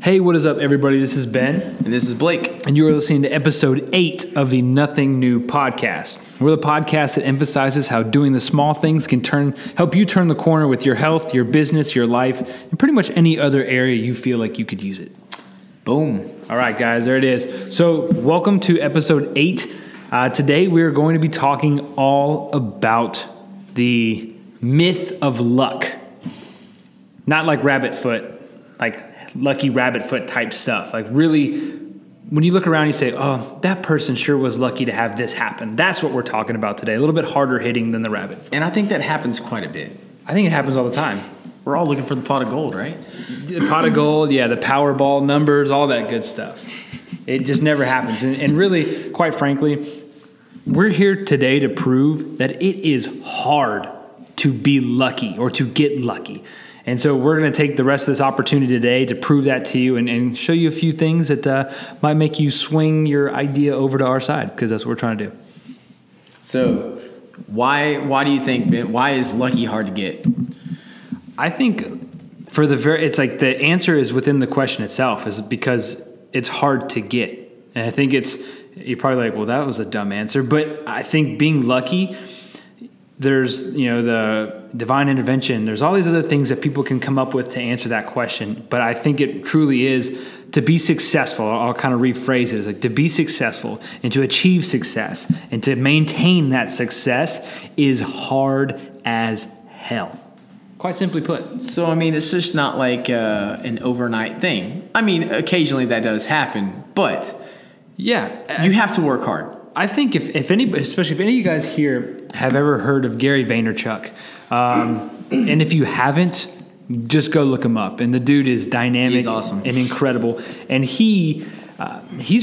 Hey, what is up, everybody? This is Ben. And this is Blake. And you are listening to episode 8 of the Nothing New podcast. We're the podcast that emphasizes how doing the small things can help you turn the corner with your health, your business, your life, and pretty much any other area you feel like you could use it. Boom. All right, guys, there it is. So welcome to episode 8. Today, we are going to be talking all about the myth of luck. Not like rabbit foot, like lucky rabbit foot type stuff. Like really, when you look around, you say, oh, that person sure was lucky to have this happen. That's what we're talking about today. A little bit harder hitting than the rabbit foot. And I think that happens quite a bit. I think it happens all the time. We're all looking for the pot of gold, right? The pot of gold, yeah, the Powerball numbers, all that good stuff. It just never happens. And really, quite frankly, we're here today to prove that it is hard to be lucky or to get lucky. And so we're going to take the rest of this opportunity today to prove that to you and show you a few things that might make you swing your idea over to our side, because that's what we're trying to do. So why do you think, Ben, why is lucky hard to get? I think it's like the answer is within the question itself, is because it's hard to get. And I think you're probably like, well, that was a dumb answer. But I think being lucky, there's, the divine intervention. There's all these other things that people can come up with to answer that question. But I think it truly is to be successful. I'll kind of rephrase it as like to be successful and to achieve success and to maintain that success is hard as hell. Quite simply put. So, I mean, it's just not like an overnight thing. I mean, occasionally that does happen, but yeah, you have to work hard. I think if any, especially if any of you guys here have ever heard of Gary Vaynerchuk, and if you haven't, just go look him up. And the dude is dynamic. He's awesome and incredible. And he's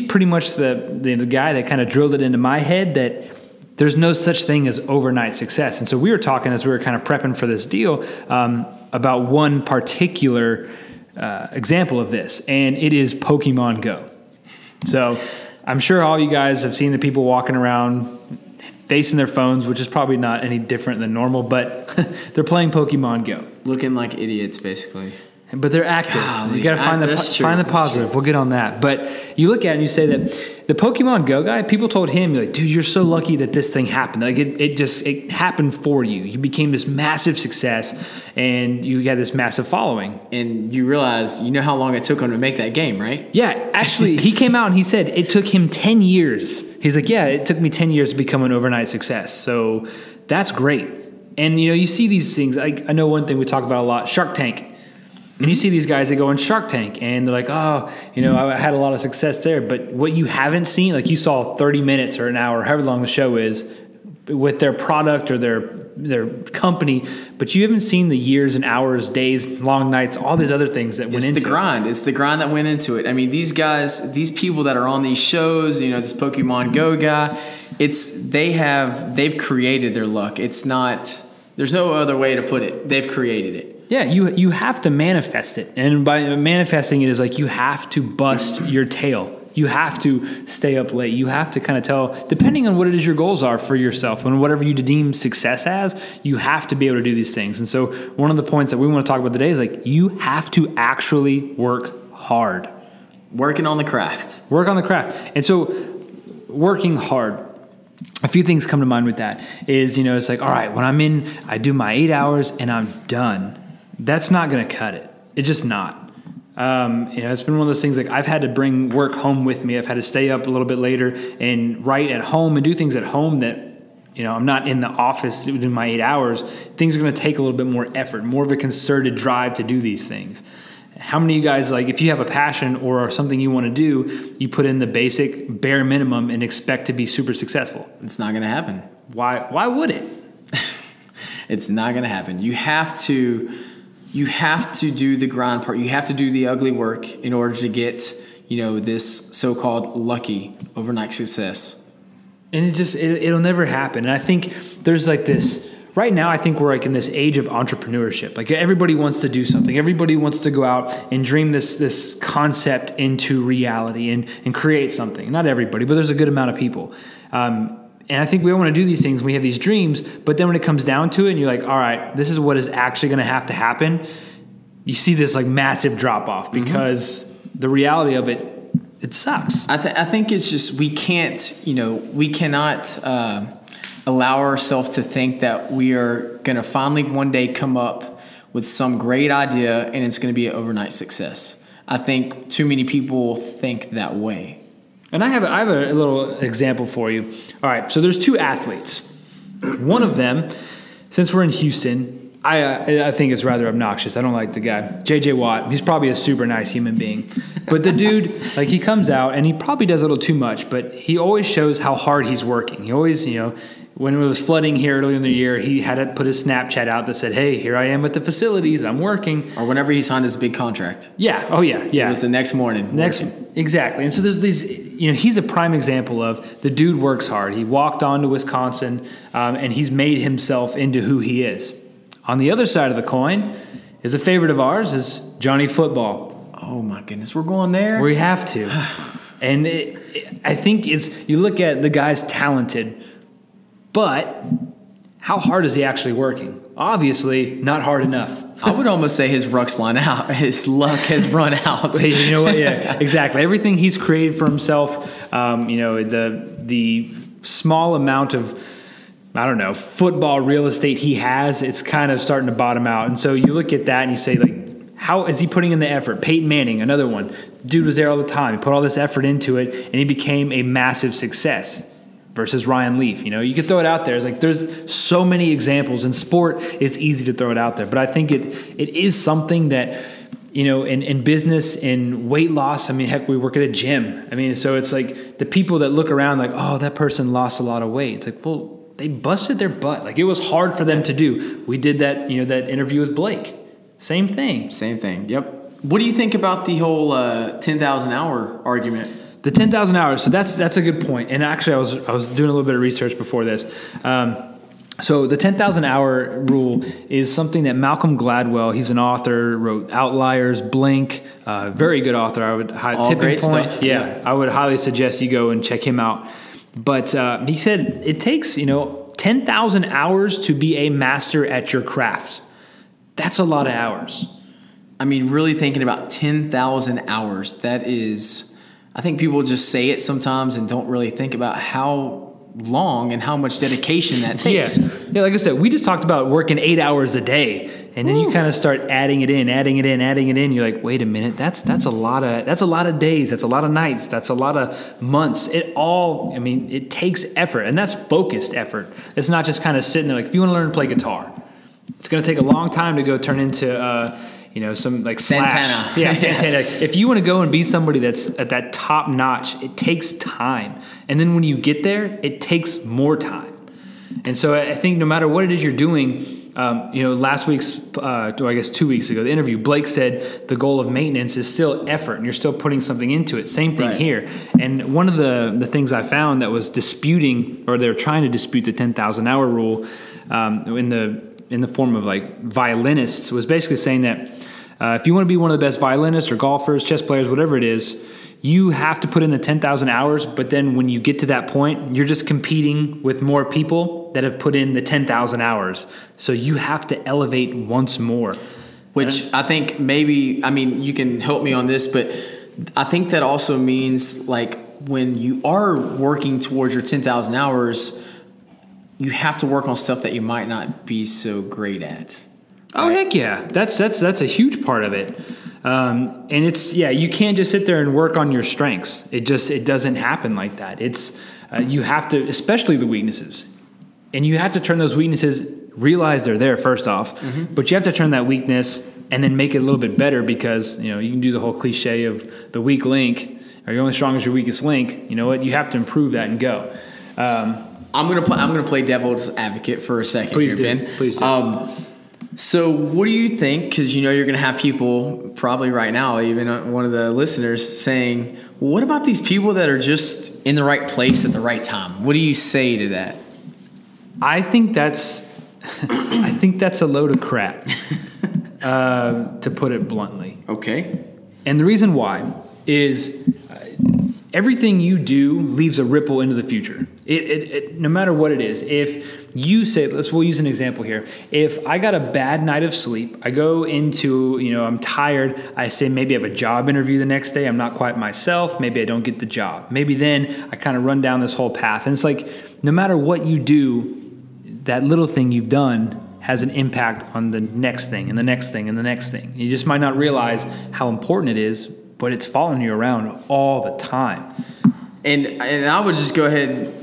pretty much the guy that kind of drilled it into my head that there's no such thing as overnight success. And so we were talking as we were kind of prepping for this deal about one particular example of this, and it is Pokemon Go. So I'm sure all you guys have seen the people walking around facing their phones, which is probably not any different than normal, but they're playing Pokemon Go. Looking like idiots, basically. But they're active. Golly, you got to find the positive. We'll get on that. But you look at it and you say that the Pokemon Go guy, people told him, like, dude, you're so lucky that this thing happened. Like it happened for you. You became this massive success and you got this massive following. And you realize, you know how long it took him to make that game, right? Yeah, actually, he came out and he said it took him 10 years. He's like, yeah, it took me 10 years to become an overnight success. So that's great. And, you see these things. I know one thing we talk about a lot, Shark Tank. And you see these guys that go on Shark Tank and they're like, oh, I had a lot of success there. But what you haven't seen, like you saw 30 minutes or an hour, however long the show is, with their product or their company, but you haven't seen the years and hours, days, long nights, all these other things that went into it. It's the grind. It's the grind that went into it. I mean, these guys, these people that are on these shows, this Pokemon Go guy, they've created their luck. It's not, there's no other way to put it. They've created it. Yeah, you have to manifest it. And by manifesting it is like you have to bust your tail. You have to stay up late. You have to kind of tell, depending on what it is your goals are for yourself and whatever you deem success as, you have to be able to do these things. And so one of the points that we want to talk about today is like you have to actually work hard. Working on the craft. Work on the craft. And so working hard. A few things come to mind with that is, it's like, all right, when I'm in, I do my 8 hours and I'm done. That's not going to cut it. It's just not. It's been one of those things like I've had to bring work home with me. I've had to stay up a little bit later and write at home and do things at home that, I'm not in the office doing my 8 hours. Things are going to take a little bit more effort, more of a concerted drive to do these things. How many of you guys, like if you have a passion or something you want to do, you put in the basic bare minimum and expect to be super successful? It's not going to happen. Why would it? It's not going to happen. You have to do the grind part. You have to do the ugly work in order to get, this so-called lucky overnight success. And it'll never happen. And I think there's like this, right now I think we're like in this age of entrepreneurship. Like everybody wants to do something. Everybody wants to go out and dream this concept into reality and create something. Not everybody, but there's a good amount of people. And I think we want to do these things. We have these dreams, but then when it comes down to it and you're like, all right, this is what is actually going to have to happen. You see this like massive drop off because the reality of it, it sucks. I think it's just we cannot allow ourselves to think that we are going to finally one day come up with some great idea and it's going to be an overnight success. I think too many people think that way. And I have a little example for you. All right, so there's two athletes. One of them, since we're in Houston, I think it's rather obnoxious. I don't like the guy. J.J. Watt, he's probably a super nice human being. But the dude, like, he comes out, and he probably does a little too much, but he always shows how hard he's working. He always, when it was flooding here earlier in the year, he had to put his Snapchat out that said, hey, here I am at the facilities. I'm working. Or whenever he signed his big contract. Yeah. Oh, yeah. Yeah. It was the next morning. Exactly. And so there's these, he's a prime example of the dude works hard. He walked on to Wisconsin, and he's made himself into who he is. On the other side of the coin is a favorite of ours is Johnny Football. Oh, my goodness. We're going there? We have to. And I think you look at the guy's talented, but how hard is he actually working? Obviously, not hard enough. I would almost say his luck's run out. You know what? Yeah, exactly. Everything he's created for himself, the small amount of, I don't know, football real estate he has, it's kind of starting to bottom out. And so you look at that and you say, like, how is he putting in the effort? Peyton Manning, another one. Dude was there all the time. He put all this effort into it, and he became a massive success. Versus Ryan Leaf. You could throw it out there. It's like there's so many examples. In sport, it's easy to throw it out there. But I think it is something that, in business, in weight loss, I mean, heck, we work at a gym. I mean, so it's like the people that look around like, oh, that person lost a lot of weight. It's like, well, they busted their butt. Like, it was hard for them to do. We did that, that interview with Blake. Same thing. Yep. What do you think about the whole 10,000 hour argument? The 10,000 hours. So that's a good point. And actually, I was doing a little bit of research before this. So the 10,000 hour rule is something that Malcolm Gladwell, he's an author, wrote Outliers, Blink, very good author. I would great Point. Stuff. Yeah, I would highly suggest you go and check him out. But he said it takes 10,000 hours to be a master at your craft. That's a lot of hours. I mean, really thinking about 10,000 hours, that is. I think people just say it sometimes and don't really think about how long and how much dedication that takes. Yeah, like I said, we just talked about working 8 hours a day, and then you kind of start adding it in. You're like, wait a minute, that's a lot of days, that's a lot of nights, that's a lot of months. It takes effort, and that's focused effort. It's not just kind of sitting there. Like, if you want to learn to play guitar, it's going to take a long time to go turn into some like Santana. Yeah, Santana. If you want to go and be somebody that's at that top notch, it takes time. And then when you get there, it takes more time. And so I think no matter what it is you're doing, last week's, 2 weeks ago, the interview, Blake said the goal of maintenance is still effort, and you're still putting something into it. Same thing here. And one of the things I found that was disputing, or they're trying to dispute the 10,000 hour rule in the form of like violinists, was basically saying that if you want to be one of the best violinists or golfers, chess players, whatever it is, you have to put in the 10,000 hours. But then when you get to that point, you're just competing with more people that have put in the 10,000 hours. So you have to elevate once more. Which I think you can help me on this, but I think that also means like when you are working towards your 10,000 hours, you have to work on stuff that you might not be so great at. Oh, heck yeah. That's a huge part of it. And you can't just sit there and work on your strengths. It doesn't happen like that. You have to, especially the weaknesses, and you have to turn those weaknesses, realize they're there first off, but you have to turn that weakness and then make it a little bit better, because, you can do the whole cliche of the weak link, or you're only strong as your weakest link. You know what? You have to improve that and go. I'm gonna play devil's advocate for a second. Please here, do. Ben. Please do. So what do you think? Because you're going to have people probably right now, even one of the listeners, saying, well, what about these people that are just in the right place at the right time? What do you say to that? I think that's a load of crap, to put it bluntly. Okay. And the reason why is everything you do leaves a ripple into the future. No matter what it is. If we'll use an example here. If I got a bad night of sleep, I go into, I'm tired. I say maybe I have a job interview the next day. I'm not quite myself. Maybe I don't get the job. Maybe then I kind of run down this whole path. And it's like, no matter what you do, that little thing you've done has an impact on the next thing and the next thing and the next thing. You just might not realize how important it is, but it's following you around all the time. And I would just go ahead and,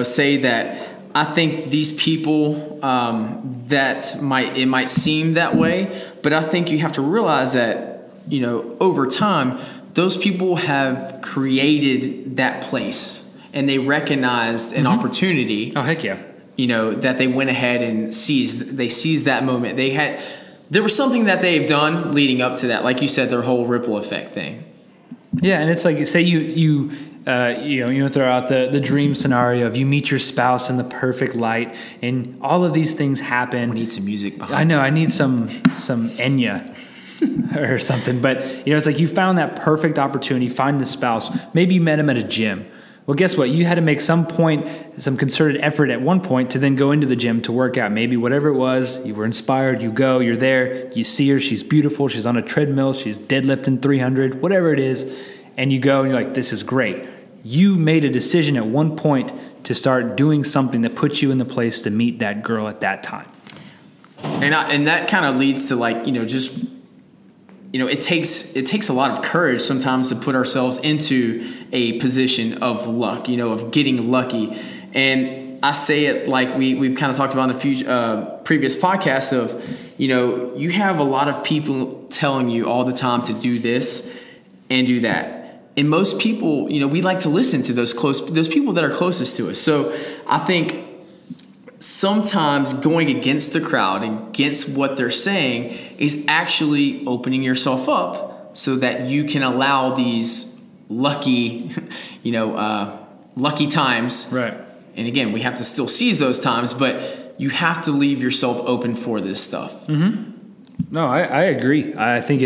say that I think these people it might seem that way, but I think you have to realize that, over time, those people have created that place and they recognized an opportunity. Oh, heck yeah. That they went ahead and seized that moment. There was something that they've done leading up to that. Like you said, their whole ripple effect thing. Yeah. And it's like, say you throw out the dream scenario of you meet your spouse in the perfect light and all of these things happen. We need some music behind. I know. I need some Enya or something, but it's like you found that perfect opportunity, find the spouse. Maybe you met him at a gym. Well, guess what? You had to make some concerted effort at one point to then go into the gym to work out. Maybe whatever it was, you were inspired, you go, you're there, you see her, she's beautiful, she's on a treadmill, she's deadlifting 300, whatever it is, and you go and you're like, this is great. You made a decision at one point to start doing something that puts you in the place to meet that girl at that time. And that kind of leads to it takes a lot of courage sometimes to put ourselves into a position of luck, of getting lucky. And I say it like we've kind of talked about in a few previous podcasts of, you have a lot of people telling you all the time to do this and do that. And most people, we like to listen to those people that are closest to us. So I think sometimes going against the crowd and against what they're saying is actually opening yourself up so that you can allow these lucky times. Right. And again, we have to still seize those times, but you have to leave yourself open for this stuff. Mm-hmm. No, I agree. I think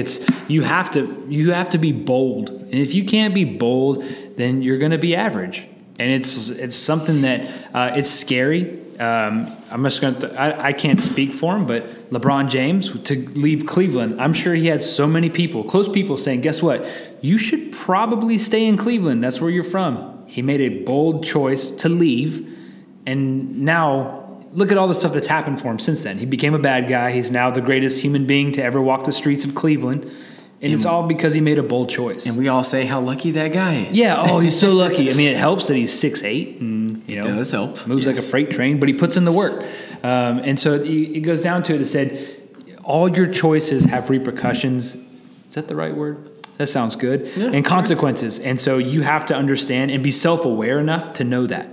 you have to be bold. And if you can't be bold, then you're going to be average. And it's something that it's scary. I'm just going to, I can't speak for him, but LeBron James to leave Cleveland, I'm sure he had so many people, close people saying, guess what? You should probably stay in Cleveland. That's where you're from. He made a bold choice to leave. And now look at all the stuff that's happened for him since then. He became a bad guy. He's now the greatest human being to ever walk the streets of Cleveland. And it's all because he made a bold choice. And we all say how lucky that guy is. Yeah. Oh, he's so lucky. I mean, it helps that he's 6'8" and it does help. Moves like a freight train, but he puts in the work. And so it goes down to it said, all your choices have repercussions. Is that the right word? That sounds good. Yeah, and consequences. Sure. And so you have to understand and be self-aware enough to know that.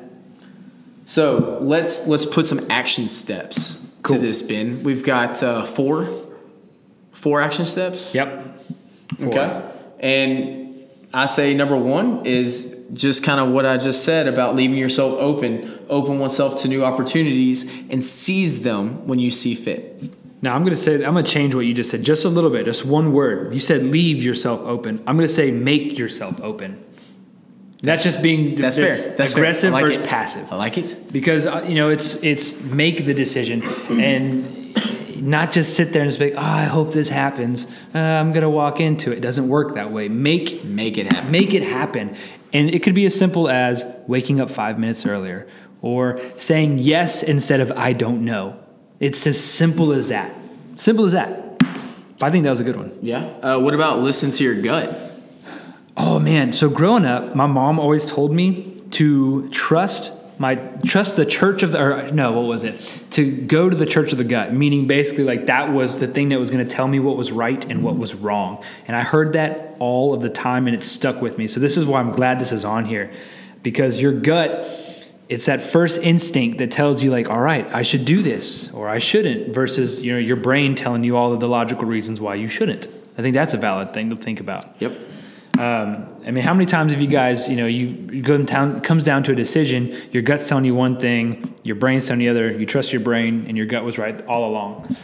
So let's put some action steps to this, Ben. We've got four action steps. Yep. 4. Okay. And I say number 1 is just kind of what I just said about leaving yourself open oneself to new opportunities and seize them when you see fit. Now I'm going to change what you just said just a little bit, just one word. You said leave yourself open. I'm going to say make yourself open. That's just being fair. That's aggressive fair. versus passive. I like it because it's make the decision and not just sit there and just be like, I hope this happens. I'm gonna walk into it. It doesn't work that way. Make it happen. Make it happen, and it could be as simple as waking up 5 minutes earlier or saying yes instead of I don't know. It's as simple as that. Simple as that. I think that was a good one. Yeah. What about listen to your gut? Oh man, so growing up, my mom always told me to trust the church of to go to the church of the gut, meaning basically like that was the thing that was going to tell me what was right and what was wrong. And I heard that all of the time and it stuck with me. So this is why I'm glad this is on here, because your gut, it's that first instinct that tells you like, all right, I should do this or I shouldn't, versus your brain telling you all of the logical reasons why you shouldn't. I think that's a valid thing to think about. Yep. I mean, how many times have you guys, you go in town, it comes down to a decision, your gut's telling you one thing, your brain's telling you the other, you trust your brain, and your gut was right all along.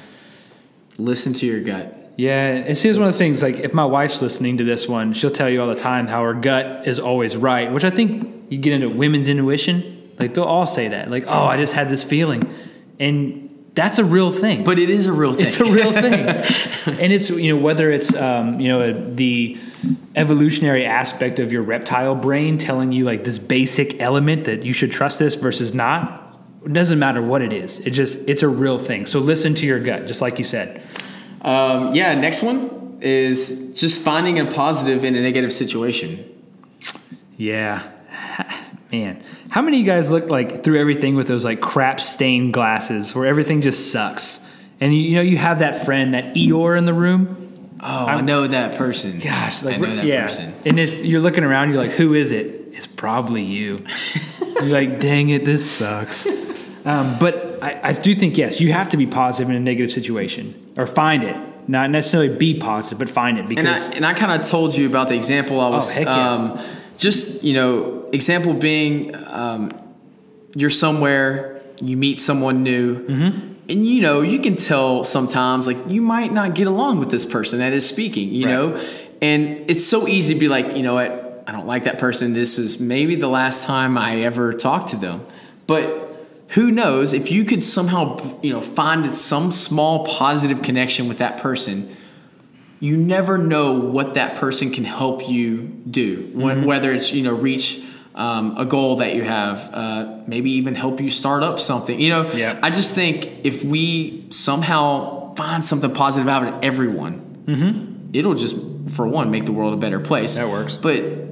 Listen to your gut. Yeah, and see, it's one of the things, like, if my wife's listening to this one, she'll tell you all the time how her gut is always right, which I think you get into women's intuition. Like they'll all say that. Like, oh, I just had this feeling. And that's a real thing. But it is a real thing. It's a real thing. And it's, whether it's, the evolutionary aspect of your reptile brain telling you like this basic element that you should trust this versus not, it doesn't matter what it is. It's a real thing. So listen to your gut, just like you said. Next one is just finding a positive in a negative situation. Yeah. Man, how many of you guys look like through everything with those like crap stained glasses where everything just sucks? And you have that friend, that Eeyore in the room. Oh, I know that person. Gosh, like, I know that person. And if you're looking around, you're like, who is it? It's probably you. You're like, dang it, this sucks. But I do think, yes, you have to be positive in a negative situation or find it. Not necessarily be positive, but find it. Because and I kind of told you about the example I was. Just, example being, you're somewhere, you meet someone new, and you can tell sometimes like you might not get along with this person that is speaking, you know, and it's so easy to be like, you know what, I don't like that person. This is maybe the last time I ever talked to them. But who knows if you could somehow, find some small positive connection with that person. You never know what that person can help you do, whether it's, reach a goal that you have, maybe even help you start up something. I just think if we somehow find something positive out of everyone, it'll just, for one, make the world a better place. That works. But,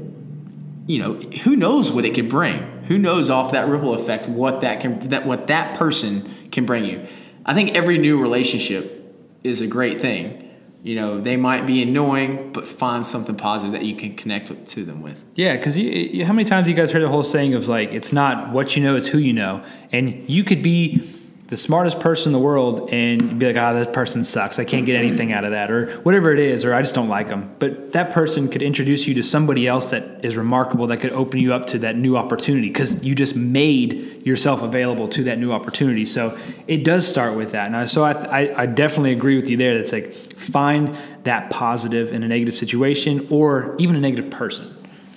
who knows what it could bring? Who knows off that ripple effect what that person can bring you? I think every new relationship is a great thing. They might be annoying, but find something positive that you can connect to them with. Yeah, because how many times have you guys heard the whole saying of like, it's not what you know, it's who you know. And you could be the smartest person in the world and be like, that person sucks. I can't get anything out of that, or whatever it is, or I just don't like them. But that person could introduce you to somebody else that is remarkable, that could open you up to that new opportunity because you just made yourself available to that new opportunity. So it does start with that. And so I definitely agree with you there. That's like, find that positive in a negative situation or even a negative person.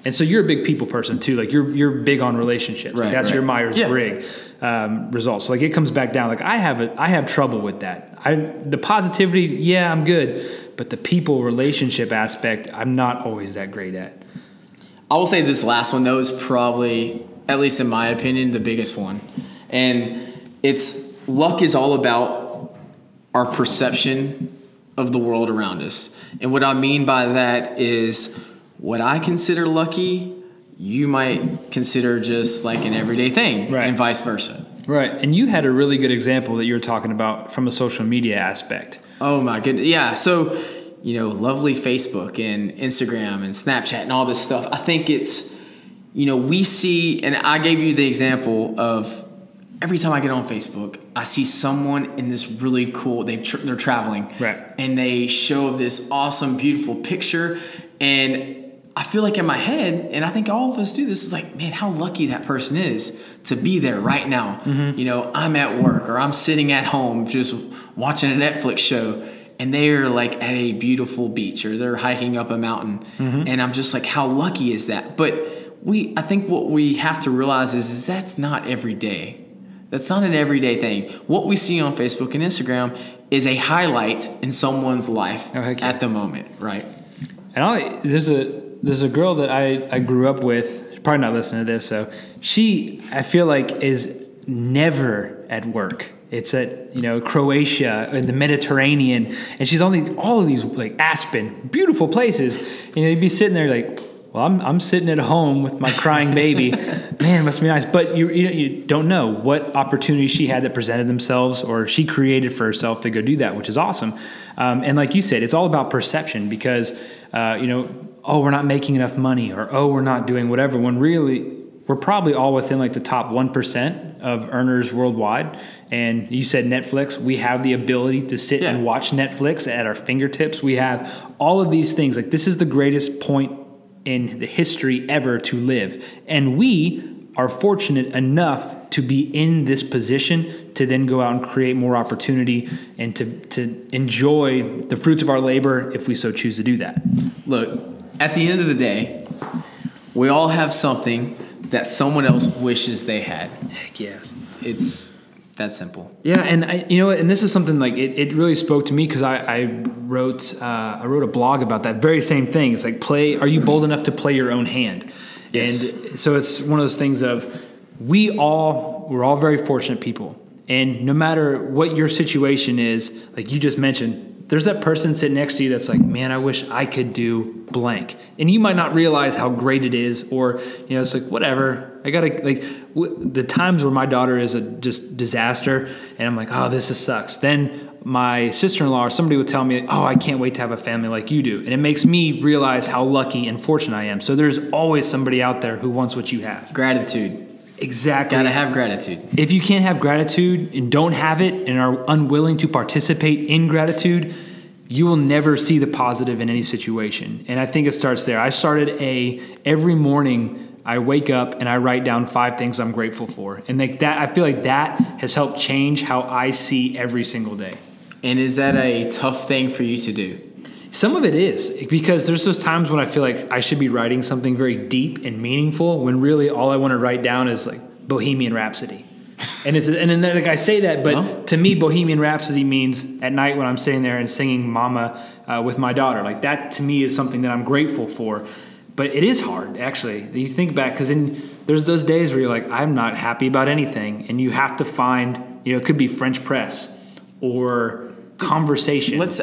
And so you're a big people person too. Like you're big on relationships. Right, like that's your Myers-Briggs results. So like it comes back down. Like I have trouble with that. The positivity, I'm good, but the people relationship aspect, I'm not always that great at. I will say this last one though is probably, at least in my opinion, the biggest one. And luck is all about our perception of the world around us. And what I mean by that is what I consider lucky, you might consider just like an everyday thing, and vice versa. Right. And you had a really good example that you were talking about from a social media aspect. Oh my goodness. Yeah. So, lovely Facebook and Instagram and Snapchat and all this stuff. I think it's, we see, and I gave you the example of every time I get on Facebook, I see someone in this really cool, they're traveling. Right. And they show this awesome, beautiful picture. And I feel like in my head, and I think all of us do this, is like, man, how lucky that person is to be there right now. I'm at work or I'm sitting at home just watching a Netflix show and they're like at a beautiful beach or they're hiking up a mountain. And I'm just like, how lucky is that? But I think what we have to realize is that's not every day. That's not an everyday thing. What we see on Facebook and Instagram is a highlight in someone's life at the moment, right? And there's a girl that I grew up with, she's probably not listening to this, so she, I feel like, is never at work. It's at, Croatia and the Mediterranean, and she's on all of these, like, Aspen, beautiful places, and you'd be sitting there like, well, I'm sitting at home with my crying baby. Man, it must be nice. But you don't know what opportunities she had that presented themselves or she created for herself to go do that, which is awesome. And like you said, it's all about perception because, we're not making enough money or, we're not doing whatever, when really we're probably all within like the top 1% of earners worldwide. And you said Netflix, we have the ability to sit and watch Netflix at our fingertips. We have all of these things. Like this is the greatest point in the history ever to live. And we are fortunate enough to be in this position to then go out and create more opportunity and to enjoy the fruits of our labor if we so choose to do that. Look, at the end of the day, we all have something that someone else wishes they had. Heck yes. It's that simple. Yeah, and you know what? And this is something like it really spoke to me because I wrote a blog about that very same thing. It's like are you bold enough to play your own hand? Yes. And so it's one of those things of we're all very fortunate people, and no matter what your situation is, like you just mentioned. There's that person sitting next to you that's like, man, I wish I could do blank. And you might not realize how great it is, or, it's like, whatever. I got to, the times where my daughter is a just disaster, and I'm like, oh, this sucks. Then my sister-in-law or somebody would tell me, oh, I can't wait to have a family like you do. And it makes me realize how lucky and fortunate I am. So there's always somebody out there who wants what you have. Gratitude. Exactly. Gotta have gratitude. If you can't have gratitude and don't have it and are unwilling to participate in gratitude, you will never see the positive in any situation. And I think it starts there. I started every morning I wake up and I write down 5 things I'm grateful for. And like that, I feel like that has helped change how I see every single day. And is that a tough thing for you to do? Some of it is, because there's those times when I feel like I should be writing something very deep and meaningful when really all I want to write down is like Bohemian Rhapsody. And then like I say that, but to me, Bohemian Rhapsody means at night when I'm sitting there and singing Mama with my daughter. Like that to me is something that I'm grateful for. But it is hard, actually. You think back, because there's those days where you're like, I'm not happy about anything. And you have to find, it could be French press or conversation. Let's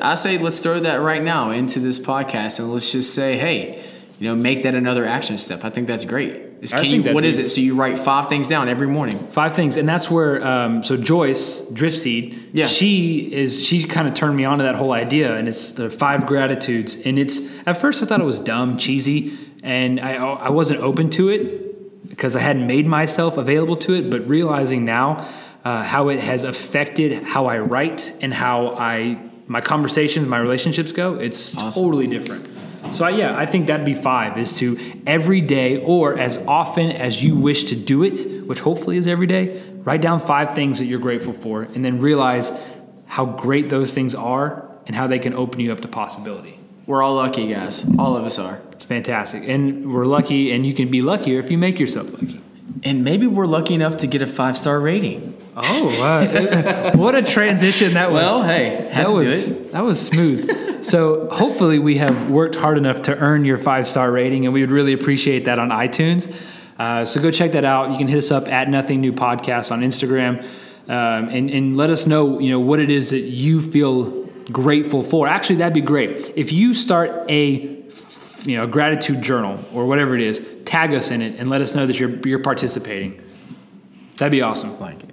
throw that right now into this podcast, and let's just say, hey, make that another action step. I think that's great. What is it? So you write 5 things down every morning. 5 things, and that's where so Joyce Driftseed, she kind of turned me on to that whole idea, and it's the 5 gratitudes. And it's at first I thought it was dumb, cheesy, and I wasn't open to it because I hadn't made myself available to it. But realizing now how it has affected how I write and how my conversations, my relationships go, it's awesome. Totally different. So I think that'd be 5, is to every day or as often as you wish to do it, which hopefully is every day, write down 5 things that you're grateful for, and then realize how great those things are and how they can open you up to possibility. We're all lucky, guys. All of us are. It's fantastic. And we're lucky, and you can be luckier if you make yourself lucky. And maybe we're lucky enough to get a 5-star rating. Oh, wow. What a transition that was. Well, hey, that was smooth. So hopefully we have worked hard enough to earn your 5-star rating, and we would really appreciate that on iTunes. So go check that out. You can hit us up at Nothing New Podcast on Instagram, and let us know, what it is that you feel grateful for. Actually, that'd be great. If you start a gratitude journal or whatever it is, tag us in it and let us know that you're participating. That'd be awesome. Like it.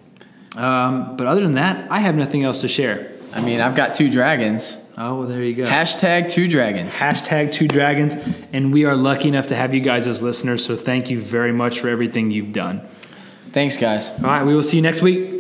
But other than that, I have nothing else to share. I mean, I've got 2 dragons. Oh, well, there you go. Hashtag 2 dragons. Hashtag 2 dragons. And we are lucky enough to have you guys as listeners. So thank you very much for everything you've done. Thanks, guys. All right. We will see you next week.